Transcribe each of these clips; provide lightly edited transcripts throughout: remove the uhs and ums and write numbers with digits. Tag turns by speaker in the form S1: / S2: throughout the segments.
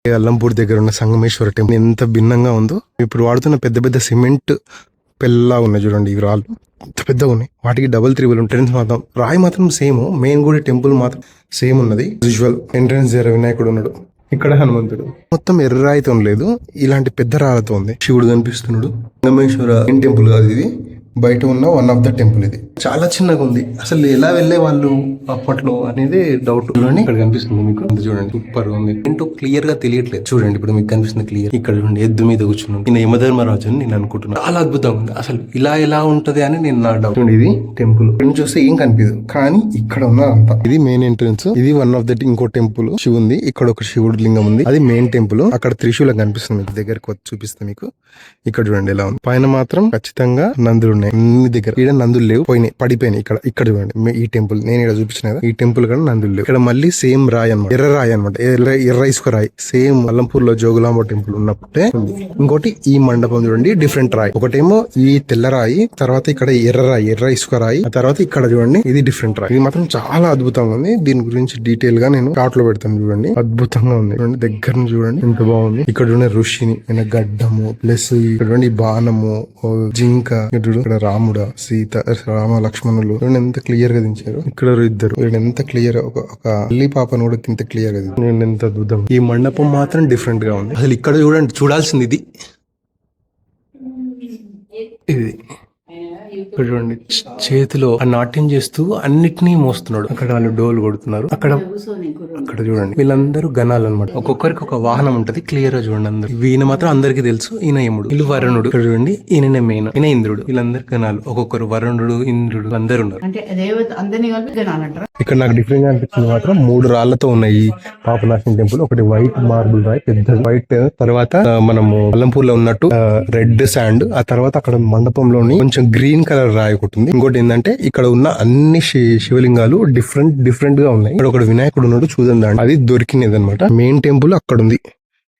S1: అల్లంపూర్ దగ్గర ఉన్న సంగమేశ్వర టెంపుల్ ఎంత భిన్నంగా ఉందో. ఇప్పుడు వాడుతున్న పెద్ద పెద్ద సిమెంట్ పెళ్ళలా ఉన్నాయి చూడండి, ఈ రాళ్ళు ఎంత పెద్దగా ఉన్నాయి. వాటికి డబుల్ త్రిబుల్ ఎంట్రెన్స్ మాత్రం రాయి మాత్రం సేమ్. మెయిన్ గుడి టెంపుల్ మాత్రం సేమ్ ఉన్నది. యూజువల్ ఎంట్రెన్స్ దగ్గర వినాయకుడు ఉన్నాడు, ఇక్కడ హనుమంతుడు. మొత్తం ఎర్రాయితో లేదు, ఇలాంటి పెద్ద రాళ్ళతో ఉంది. శివుడు కనిపిస్తున్నాడు. సంగమేశ్వర టెంపుల్ కాదు ఇది, బయట ఉన్న వన్ ఆఫ్ ద టెంపుల్. ఇది చాలా చిన్నగా ఉంది. అసలు ఎలా వెళ్లే వాళ్ళు అప్పట్లో అనేది డౌట్. ఇక్కడ కనిపిస్తుంది మీకు, చూడండి సూపర్ ఉంది. ఏంటో క్లియర్ గా తెలియట్లేదు. చూడండి ఇప్పుడు మీకు కనిపిస్తుంది క్లియర్. ఇక్కడ చూడండి ఎద్దు మీద కూర్చున్నాను. నేను యమధర్మరాజు అని నేను అనుకుంటున్నాను. చాలా అద్భుతంగా ఉంది. అసలు ఇలా ఎలా ఉంటది అని నేను నా డౌట్. ఇది టెంపుల్ చూస్తే ఏం కనిపించదు, కానీ ఇక్కడ ఉన్న అంతా. ఇది మెయిన్ ఎంట్రన్స్. ఇది వన్ ఆఫ్ ద ఇంకో టెంపుల్ శివుంది. ఇక్కడ ఒక శివుడు లింగం ఉంది, అది మెయిన్ టెంపుల్. అక్కడ త్రిశూలం కనిపిస్తుంది మీకు, దగ్గరకు వచ్చి చూపిస్తే మీకు. ఇక్కడ చూడండి ఎలా ఉంది. పైన మాత్రం ఖచ్చితంగా నందులు ఉన్నాయి అన్ని దగ్గర. ఇక్కడ నందులు లేవు, పోయినాయి, పడిపోయినాయి. ఇక్కడ చూడండి ఈ టెంపుల్ నేను ఇక్కడ చూపించిన కదా, ఈ టెంపుల్ కూడా నందులు లేవు. ఇక్కడ మళ్ళీ సేమ్ రాయి అనమాట, ఎర్ర రాయి అనమాట, ఎర్ర ఇసుక రాయి. సేమ్ అల్లంపూర్ లో జోగులాంబ టెంపుల్ ఉన్నప్పుడే ఉంది. ఇంకోటి ఈ మండపం చూడండి, డిఫరెంట్ రాయి. ఒకటేమో ఈ తెల్ల రాయి, తర్వాత ఇక్కడ ఎర్ర రాయి, ఎర్ర ఇసుక రాయి, ఆ తర్వాత ఇక్కడ చూడండి ఇది డిఫరెంట్ రాయి. ఇది మాత్రం చాలా అద్భుతంగా ఉంది. దీని గురించి డీటెయిల్ గా నేను షార్ట్ లో పెడతాను చూడండి. అద్భుతంగా ఉంది చూడండి, దగ్గర చూడండి ఎంత బాగుంది. ఇక్కడ చూడండి ఋషిని, గడ్డము, ప్లస్ ఇక్కడ చూడండి బాణము, జింక, ఇక్కడ రాముడు, సీత, రామ లక్ష్మణులు ఎంత క్లియర్ గా దించారు. ఇక్కడ ఇద్దరు ఎంత క్లియర్, ఒక అల్లి పాపను కూడా ఇంత క్లియర్ గా దించారు. ఎంత అద్భుతం. ఈ మండపం మాత్రం డిఫరెంట్ గా ఉంది. అసలు ఇక్కడ చూడండి, చూడాల్సింది ఇది. ఇక్కడ చూడండి చేతిలో నాట్యం చేస్తూ అన్నిటినీ మోస్తున్నాడు. అక్కడ వాళ్ళు డోలు కొడుతున్నారు. అక్కడ చూడండి వీళ్ళందరూ గణాలు అనమాట. ఒక్కొక్కరికి ఒక వాహనం ఉంటది. క్లియర్ గా చూడండి అందరు. ఈయన మాత్రం అందరికి తెలుసు, ఈయన యముడు, వీళ్ళు వరుణుడు. ఇక్కడ చూడండి ఈయననే మెయిన్, ఈయన ఇంద్రుడు. వీళ్ళందరు గణాలు, ఒక్కొక్కరు వరుణుడు, ఇంద్రుడు అందరు ఉన్నారు. ఇక్కడ నాకు డిఫరెంట్ గా అనిపించింది మాత్రం 3 రాళ్లతో ఉన్నాయి పాపనాశనం టెంపుల్. ఒకటి వైట్ మార్బుల్ రాయి, పెద్ద వైట్, తర్వాత మనము అల్లంపూర్ లో ఉన్నట్టు రెడ్ శాండ్, ఆ తర్వాత అక్కడ మండపంలోని కొంచెం గ్రీన్ కలర్ రాయి ఒకటి ఉంది. ఇంకోటి ఏంటంటే ఇక్కడ ఉన్న అన్ని శివలింగాలు డిఫరెంట్ గా ఉన్నాయి. ఇక్కడ ఒక వినాయకుడు ఉన్నాడు చూడండి, అది దొరికినది అనమాట. మెయిన్ టెంపుల్ అక్కడ ఉంది,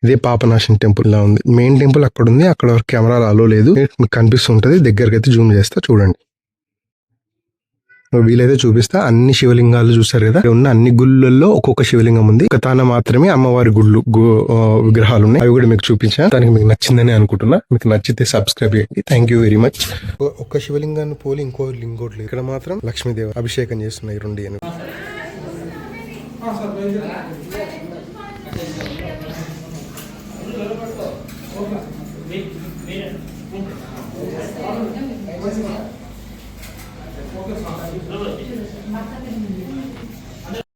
S1: ఇదే పాపనాశనం టెంపుల్ లా ఉంది. మెయిన్ టెంపుల్ అక్కడ ఉంది, అక్కడ కెమెరాలు అలో లేదు, మీకు కనిపిస్తుంటది. దగ్గరికి అయితే జూమ్ చేస్తా చూడండి, వీలైతే చూపిస్తా. అన్ని శివలింగాలు చూసారు కదా, ఉన్న అన్ని గుళ్ళల్లో ఒక్కొక్క శివలింగం ఉంది. ఒక తాన మాత్రమే అమ్మవారి గుళ్ళు విగ్రహాలు ఉన్నాయి, అవి కూడా మీకు చూపించా. దానికి మీకు నచ్చిందని అనుకుంటున్నా. మీకు నచ్చితే సబ్స్క్రైబ్ చేయండి. Thank you very much. ఒక్క శివలింగాన్ని పోలి ఇంకో లింగోట్లేదు. ఇక్కడ మాత్రం లక్ష్మీదేవి అభిషేకం చేస్తున్నాయి 2 అని